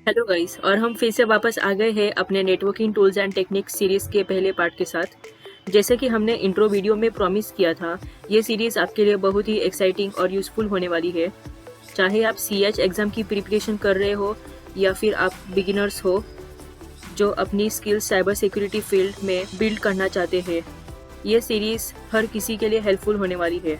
Hello guys, और हम फिर से वापस आ गए हैं अपने networking tools and techniques series के पहले पार्ट के साथ। जैसे कि हमने इंट्रो वीडियो में प्रॉमिस किया था, ये सीरीज़ आपके लिए बहुत ही एक्साइटिंग और यूज़फुल होने वाली है। चाहे आप CH एग्ज़ाम की प्रिपरेशन कर रहे हो या फिर आप बिगिनर्स हो जो अपनी स्किल्स साइबर सिक्योरिटी फील्ड में बिल्ड करना चाहते हैं, ये सीरीज़ हर किसी के लिए हेल्पफुल होने वाली है।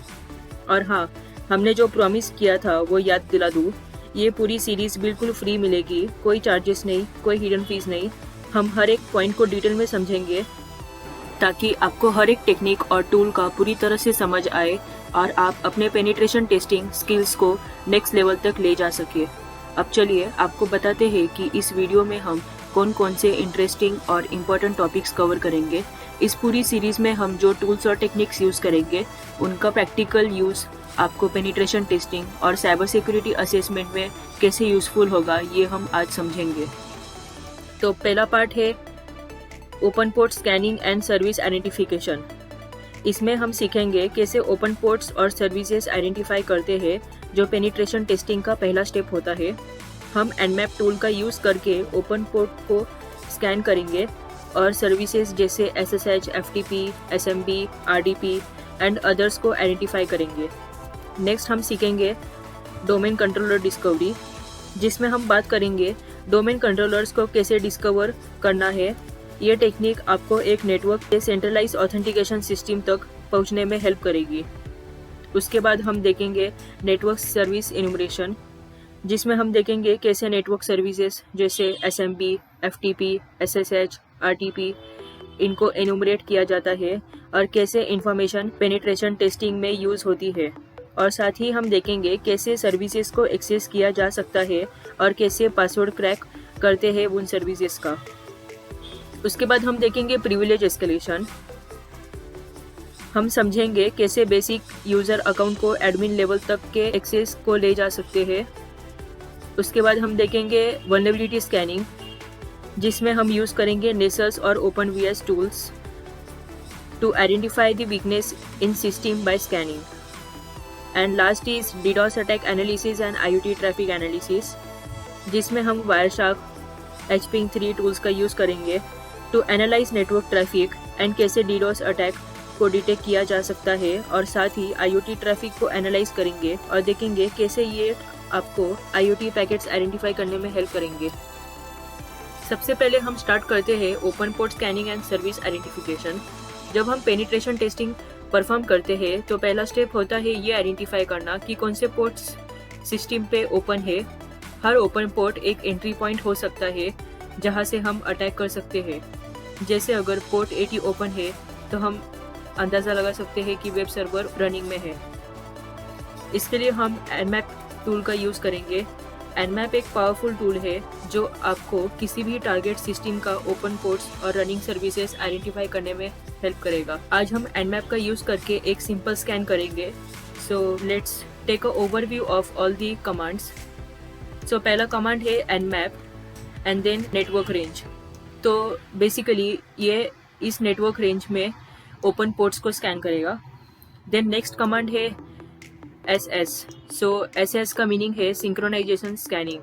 और हाँ, हमने जो प्रॉमिस किया था वो याद दिला दूँ, ये पूरी सीरीज़ बिल्कुल फ्री मिलेगी, कोई चार्जेस नहीं, कोई हिडन फीस नहीं। हम हर एक पॉइंट को डिटेल में समझेंगे ताकि आपको हर एक टेक्निक और टूल का पूरी तरह से समझ आए और आप अपने पेनिट्रेशन टेस्टिंग स्किल्स को नेक्स्ट लेवल तक ले जा सके। अब चलिए आपको बताते हैं कि इस वीडियो में हम कौन कौन से इंटरेस्टिंग और इम्पोर्टेंट टॉपिक्स कवर करेंगे। इस पूरी सीरीज़ में हम जो टूल्स और टेक्निक्स यूज़ करेंगे उनका प्रैक्टिकल यूज़ आपको पेनिट्रेशन टेस्टिंग और साइबर सिक्योरिटी असेसमेंट में कैसे यूज़फुल होगा, ये हम आज समझेंगे। तो पहला पार्ट है open port scanning and service identification. इसमें हम सीखेंगे कैसे ओपन पोर्ट्स और सर्विसेज आइडेंटिफाई करते हैं, जो पेनिट्रेशन टेस्टिंग का पहला स्टेप होता है। हम Nmap टूल का यूज़ करके ओपन पोर्ट को स्कैन करेंगे और सर्विसेज जैसे SSH, FTP, SMB, RDP and others को आइडेंटिफाई करेंगे। नेक्स्ट हम सीखेंगे डोमेन कंट्रोलर डिस्कवरी, जिसमें हम बात करेंगे डोमेन कंट्रोलर्स को कैसे डिस्कवर करना है। ये टेक्निक आपको एक नेटवर्क के सेंट्रलाइज ऑथेंटिकेशन सिस्टम तक पहुंचने में हेल्प करेगी। उसके बाद हम देखेंगे नेटवर्क सर्विस इनुमरेशन, जिसमें हम देखेंगे कैसे नेटवर्क सर्विसेज जैसे SMB, FTP, SSH, RTP इनको एनुमरेट किया जाता है और कैसे इंफॉर्मेशन पेनिट्रेशन टेस्टिंग में यूज़ होती है। और साथ ही हम देखेंगे कैसे सर्विसेज को एक्सेस किया जा सकता है और कैसे पासवर्ड क्रैक करते हैं उन सर्विसेज का। उसके बाद हम देखेंगे प्रिविलेज एस्केलेशन। हम समझेंगे कैसे बेसिक यूज़र अकाउंट को एडमिन लेवल तक के एक्सेस को ले जा सकते हैं। उसके बाद हम देखेंगे वल्नरेबिलिटी स्कैनिंग, जिसमें हम यूज़ करेंगे नेसस और OpenVS tools to identify the weakness in system by scanning. And last is DDoS attack analysis and IoT traffic analysis, जिसमें हम वायरशार्क, HPing3 टूल्स का यूज़ करेंगे to analyse network traffic and कैसे DDoS attack को detect किया जा सकता है। और साथ ही IoT ट्रैफिक को एनालाइज करेंगे और देखेंगे कैसे ये आपको IoT पैकेट्स आइडेंटिफाई करने में हेल्प करेंगे। सबसे पहले हम स्टार्ट करते हैं open port scanning and service identification. जब हम पेनिट्रेशन टेस्टिंग परफॉर्म करते हैं तो पहला स्टेप होता है ये आइडेंटिफाई करना कि कौन से पोर्ट्स सिस्टम पे ओपन है। हर ओपन पोर्ट एक एंट्री पॉइंट हो सकता है जहां से हम अटैक कर सकते हैं। जैसे अगर पोर्ट 80 ओपन है तो हम अंदाज़ा लगा सकते हैं कि वेब सर्वर रनिंग में है। इसके लिए हम Nmap टूल का यूज़ करेंगे। Nmap एक पावरफुल टूल है जो आपको किसी भी टारगेट सिस्टम का ओपन पोर्ट्स और रनिंग सर्विसेज आइडेंटिफाई करने में हेल्प करेगा। आज हम Nmap का यूज़ करके एक सिंपल स्कैन करेंगे। So let's take a overview of all the commands. So पहला कमांड है Nmap and then network range. तो बेसिकली ये इस नेटवर्क रेंज में ओपन पोर्ट्स को स्कैन करेगा। देन नेक्स्ट कमांड है SS। सो SS का मीनिंग है सिंक्रोनाइजेशन स्कैनिंग।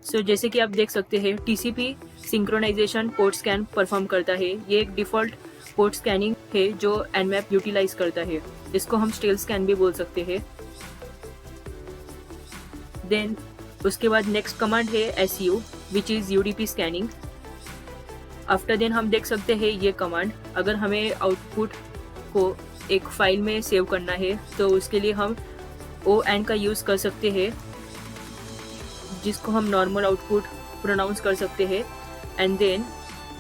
सो जैसे कि आप देख सकते हैं TCP synchronisation port scan perform करता है। ये एक डिफ़ॉल्ट पोर्ट स्कैनिंग है जो Nmap यूटिलाइज करता है। इसको हम स्टेल स्कैन भी बोल सकते हैं। देन उसके बाद नेक्स्ट कमांड है SU which is UDP scanning. After then हम देख सकते हैं ये कमांड, अगर हमें आउटपुट को एक फाइल में सेव करना है तो उसके लिए हम ON का यूज़ कर सकते हैं, जिसको हम नॉर्मल आउटपुट प्रोनाउंस कर सकते हैं। And then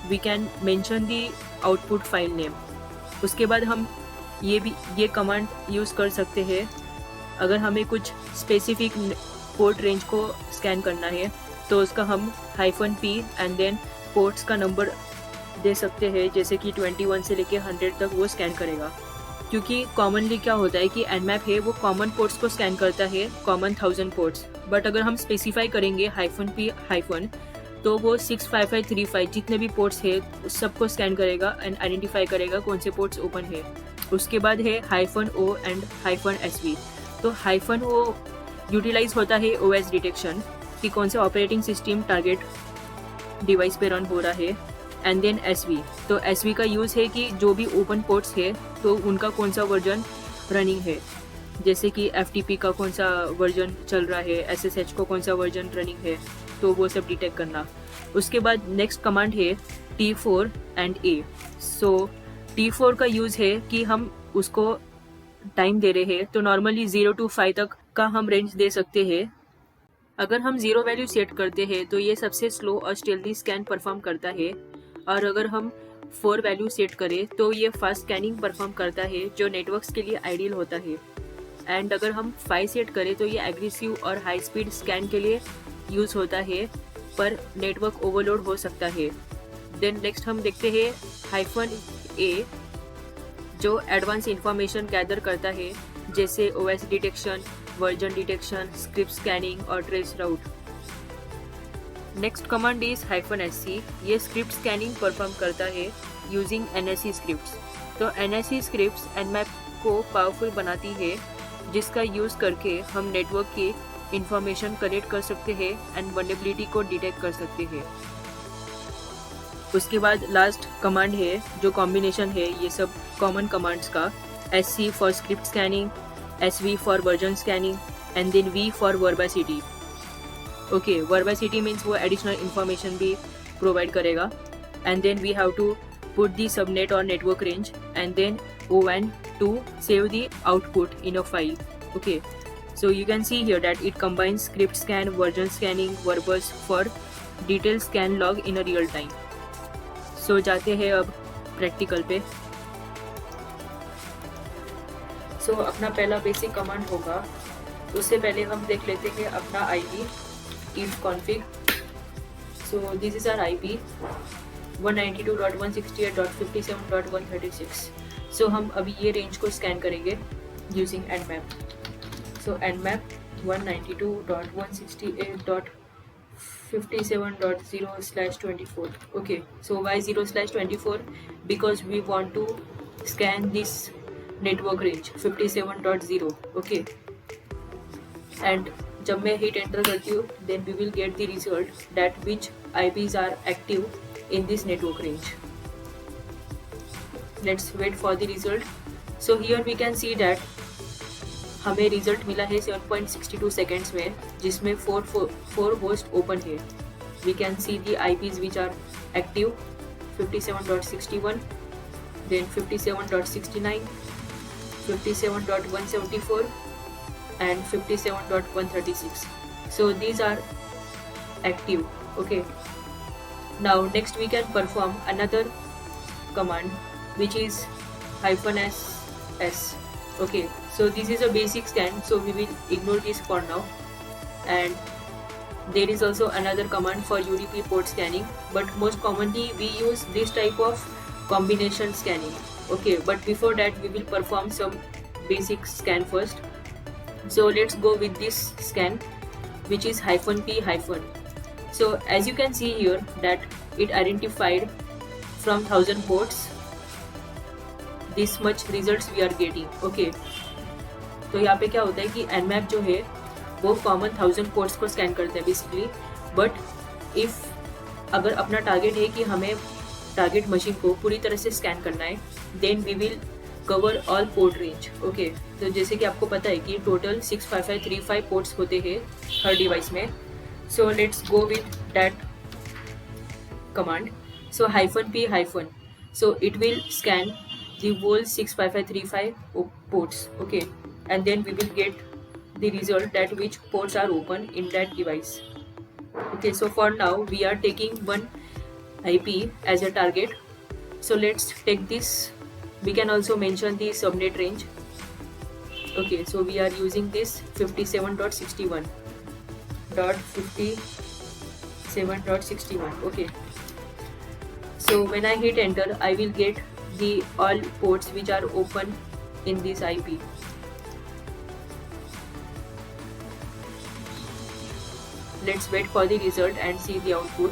we can mention the output file name. उसके बाद हम ये कमांड यूज़ कर सकते हैं अगर हमें कुछ स्पेसिफिक पोर्ट रेंज को स्कैन करना है तो उसका हम -P एंड देन पोर्ट्स का नंबर दे सकते हैं, जैसे कि 21 से लेके 100 तक वो स्कैन करेगा। क्योंकि कॉमनली क्या होता है कि Nmap है वो कॉमन पोर्ट्स को स्कैन करता है, कॉमन 1000 पोर्ट्स। बट अगर हम स्पेसिफाई करेंगे -P- तो वो 65535 जितने भी पोर्ट्स है उस सबको स्कैन करेगा एंड आइडेंटिफाई करेगा कौन से पोर्ट्स ओपन है। उसके बाद है -O एंड -SV। तो -O यूटिलाइज होता है OS डिटेक्शन कि कौन सा ऑपरेटिंग सिस्टम टारगेट डिवाइस पे रन हो रहा है, एंड देन SV। तो SV का यूज़ है कि जो भी ओपन पोर्ट्स है तो उनका कौन सा वर्जन रनिंग है, जैसे कि FTP का कौन सा वर्जन चल रहा है, SSH को कौन सा वर्जन रनिंग है, तो वो सब डिटेक्ट करना। उसके बाद नेक्स्ट कमांड है T4 and A। So T4 का यूज़ है कि हम उसको टाइम दे रहे हैं, तो नॉर्मली 0 to 5 तक का हम रेंज दे सकते हैं। अगर हम 0 वैल्यू सेट करते हैं तो ये सबसे स्लो और स्टेल्दी स्कैन परफॉर्म करता है, और अगर हम 4 वैल्यू सेट करें तो ये फास्ट स्कैनिंग परफॉर्म करता है, जो नेटवर्क्स के लिए आइडियल होता है। एंड अगर हम 5 सेट करें तो ये एग्रेसिव और हाई स्पीड स्कैन के लिए यूज़ होता है, पर नेटवर्क ओवरलोड हो सकता है। देन नेक्स्ट हम देखते हैं -A, जो एडवांस इंफॉर्मेशन गैदर करता है, जैसे OS detection, version detection, script scanning और trace route. Next command is -SC। ये स्क्रिप्ट स्कैनिंग परफॉर्म करता है यूजिंग NSE स्क्रिप्ट्स। तो NSE स्क्रिप्ट्स Nmap को पावरफुल बनाती है, जिसका यूज़ करके हम नेटवर्क की इंफॉर्मेशन कलेक्ट कर सकते हैं एंड वल्नरेबिलिटी को डिटेक्ट कर सकते हैं। उसके बाद लास्ट कमांड है, जो कॉम्बिनेशन है ये सब कॉमन कमांड्स का, SC for script scanning, SV for version scanning, and then V for verbosity. Okay, verbosity means वो एडिशनल इंफॉर्मेशन भी प्रोवाइड करेगा। And then we have to put the subnet और network range, and then OWAN to save the output in a file. Okay, so you can see here that it combines script scan, version scanning, verbose for detailed scan log in a real time. So जाते हैं अब practical पे। So अपना पहला basic command होगा, उससे पहले हम देख लेते हैं अपना IP if config। So this is our IP 192.168.57.136। सो हम अभी ये रेंज को स्कैन करेंगे using Nmap। So Nmap 192.168.57.0/24। Okay, so why 0/24? Because we want to scan this network range 57.0। Okay, and जब मैं हिट एंटर करती हूँ, then we will get the result that which IPs are active in this network range. Let's wait for the result. So here we can see that हमें result मिला है 7.62 seconds में, जिसमें 4 host open है। We can see the IPs which are active 57.61, then 57.69, 57.174 and 57.136. So these are active. Okay. Now next we can perform another command, which is -S. Okay, so this is a basic scan, so we will ignore this for now. And there is also another command for UDP port scanning, but most commonly we use this type of combination scanning. Okay, but before that we will perform some basic scan first. So let's go with this scan, which is -P-. So as you can see here that it identified from 1000 ports this much results we are getting. Okay, तो यहाँ पे क्या होता है कि Nmap जो है वो कॉमन 1000 पोर्ट्स को स्कैन करता है बेसिकली, बट इफ़ अगर अपना टारगेट है कि हमें टारगेट मशीन को पूरी तरह से स्कैन करना है, then we will cover all port range. Okay, तो जैसे कि आपको पता है कि टोटल 65535 पोर्ट्स होते हैं हर डिवाइस में। So let's go with that command. So -P-, so it will scan the whole 65535 ports. Okay, and then we will get the result that which ports are open in that device. Okay, so for now we are taking one IP as a target. So let's take this. We can also mention the subnet range. Okay, so we are using this 57.61.57.61. Okay, so when I hit enter, I will get the all ports which are open in this IP. Let's wait for the result and see the output.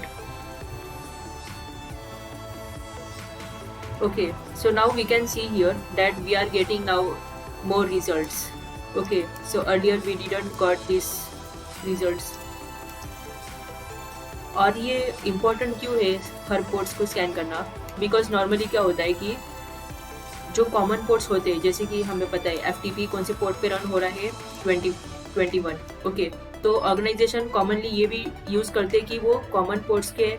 Okay, so now we can see here that we are getting now more results. Okay, so earlier we didn't got these results. और ये important क्यों है हर ports को scan करना? Because normally क्या होता है कि जो कॉमन पोर्ट्स होते हैं, जैसे कि हमें पता है FTP कौन से पोर्ट पे रन हो रहा है, 2021, ओके। तो ऑर्गेनाइजेशन कॉमनली ये भी यूज़ करते हैं कि वो कॉमन पोर्ट्स के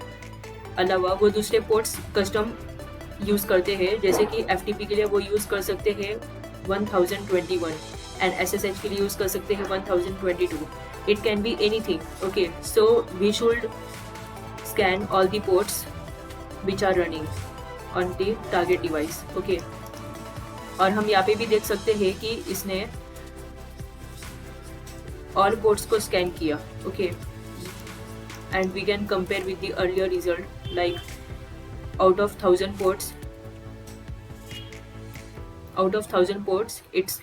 अलावा वो दूसरे पोर्ट्स कस्टम यूज़ करते हैं, जैसे कि FTP के लिए वो यूज़ कर सकते हैं 1021 एंड SSH के लिए यूज़ कर सकते हैं 1022. It can be anything, okay. So we should scan all the ports which are running on the target device, okay. और हम यहाँ पे भी देख सकते हैं कि इसने all ports को स्कैन किया, okay. And we can compare with the earlier result, like out of 1000 ports, it's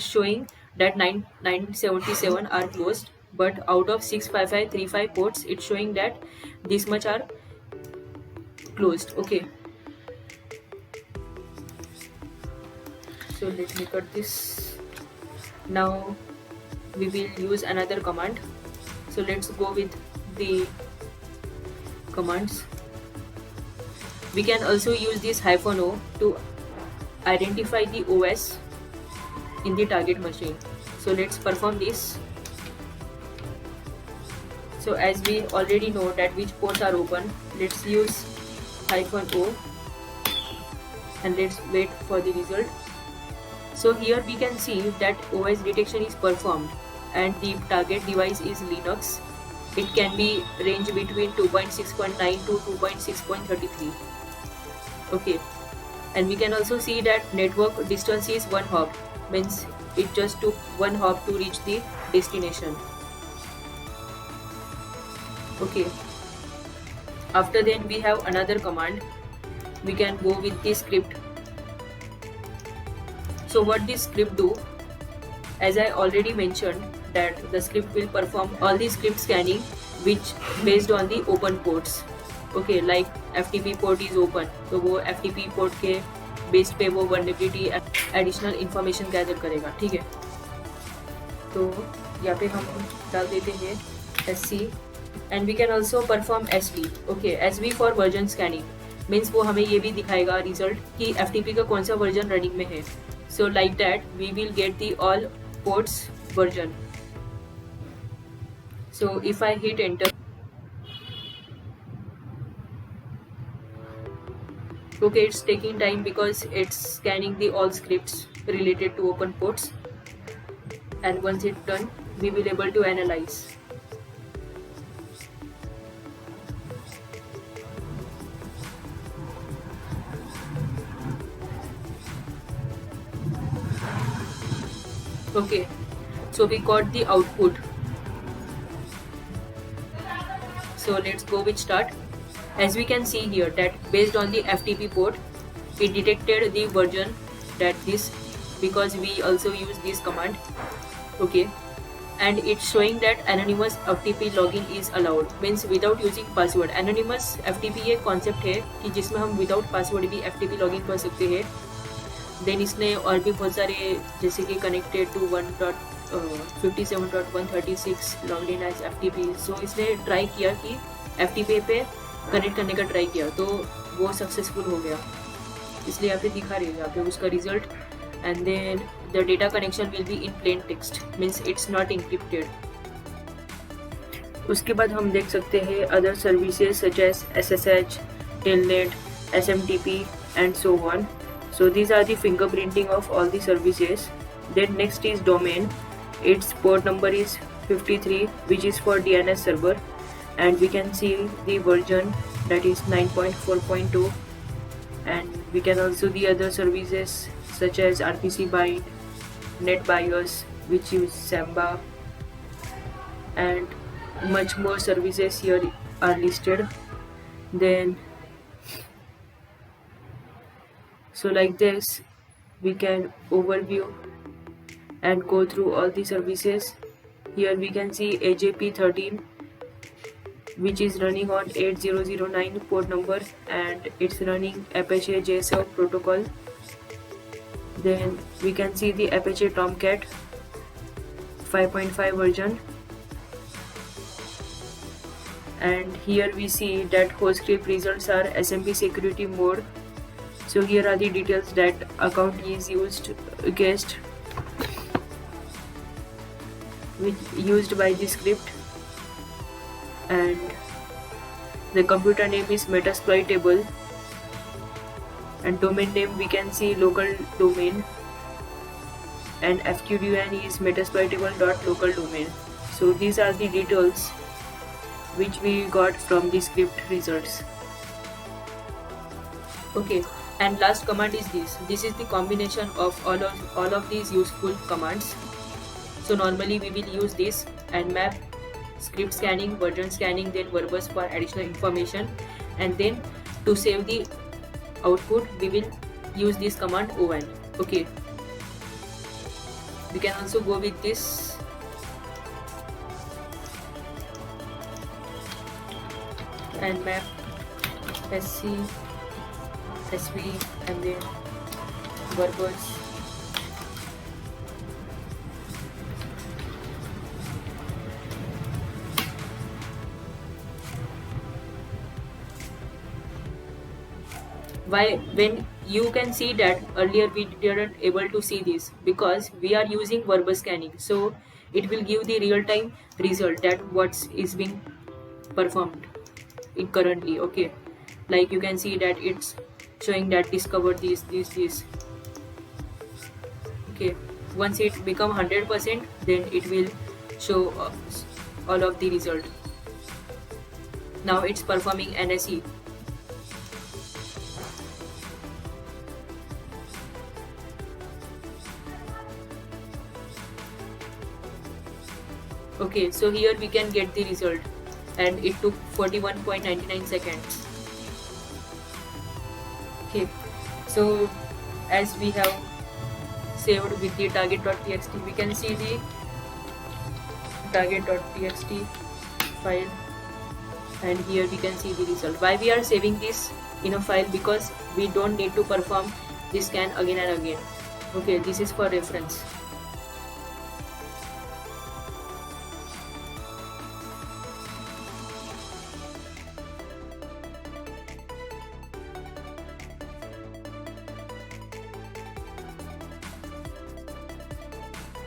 showing that 977 are closed, but out of 65535 ports, it's showing that this much are closed, okay. So let me cut this. Now we will use another command. So let's go with the commands. We can also use this -o to identify the OS in the target machine. So let's perform this. So as we already know that which ports are open, let's use -o and let's wait for the result. So here we can see that OS detection is performed and the target device is Linux. It can be range between 2.6.9 to 2.6.33. Okay, and we can also see that network distance is 1 hop, means it just took 1 hop to reach the destination. Okay, after then we have another command. We can go with the script. So what this script do, as I already mentioned, that the script will perform all the script scanning which based on the open ports. Okay, like FTP port is open, तो वो FTP port के base पे वो vulnerability additional information gather करेगा, ठीक है. तो यहाँ पे हम डाल देते हैं SC and we can also perform SV. Okay, SV for version scanning means वो हमें ये भी दिखाएगा result कि FTP का कौन सा version running में है. So like that we will get the all ports version. So if I hit enter, okay, it's taking time because it's scanning the all scripts related to open ports, and once it's done we will able to analyze. Okay, so we got the output. So let's go with start. As we can see here that based on the FTP port, it detected the version that this, because we also use this command. Okay, and it's showing that anonymous FTP login is allowed, means without using password. Anonymous FTP एक concept है कि जिसमें हम without password भी FTP login कर सकते हैं. Then इसने और भी बहुत सारे, जैसे कि connected to 1.57.136 logged in as FTP. So इसने ट्राई किया कि FTP पे कनेक्ट करने का ट्राई किया, तो वो सक्सेसफुल हो गया, इसलिए यहाँ पे दिखा रही है यहाँ पे उसका result. And then the data connection will be in plain text, means it's not encrypted. उसके बाद हम देख सकते हैं other services such as SSH, Telnet, SMTP and so on. So these are the fingerprinting of all the services. Then next is domain. Its port number is 53, which is for DNS server, and we can see the version that is 9.4.2. and we can also the other services such as RPC Byte, NetBIOS, which use Samba, and much more services here are listed. Then so like this we can overview and go through all the services. Here we can see AJP13, which is running on 8009 port number, and it's running Apache JServe protocol. Then we can see the Apache Tomcat 5.5 version, and here we see that host script results are SMP security mode. So here are the details that account is used guest which used by the script, and the computer name is Metasploitable, and domain name we can see local domain, and FQDN is metasploitable.local domain. So these are the details which we got from the script results. Okay, and last command is this. This is the combination of all of these useful commands. So normally we will use this and map, script scanning, version scanning, then verbose for additional information, and then to save the output we will use this command O1. Okay, we can also go with this and map SC, SV, and then verbose. Why, when you can see that earlier we didn't able to see this because we are using verbose scanning, so it will give the real-time result that what is being performed in currently. Okay, like you can see that it's showing that discover this. Okay, once it become 100%, then it will show all of the result. Now it's performing NSE. Okay, so here we can get the result, and it took 41.99 seconds. Okay, so as we have saved with the target.txt, we can see the target.txt file, and here we can see the result. Why we are saving this in a file? Because we don't need to perform this scan again and again. Okay, this is for reference.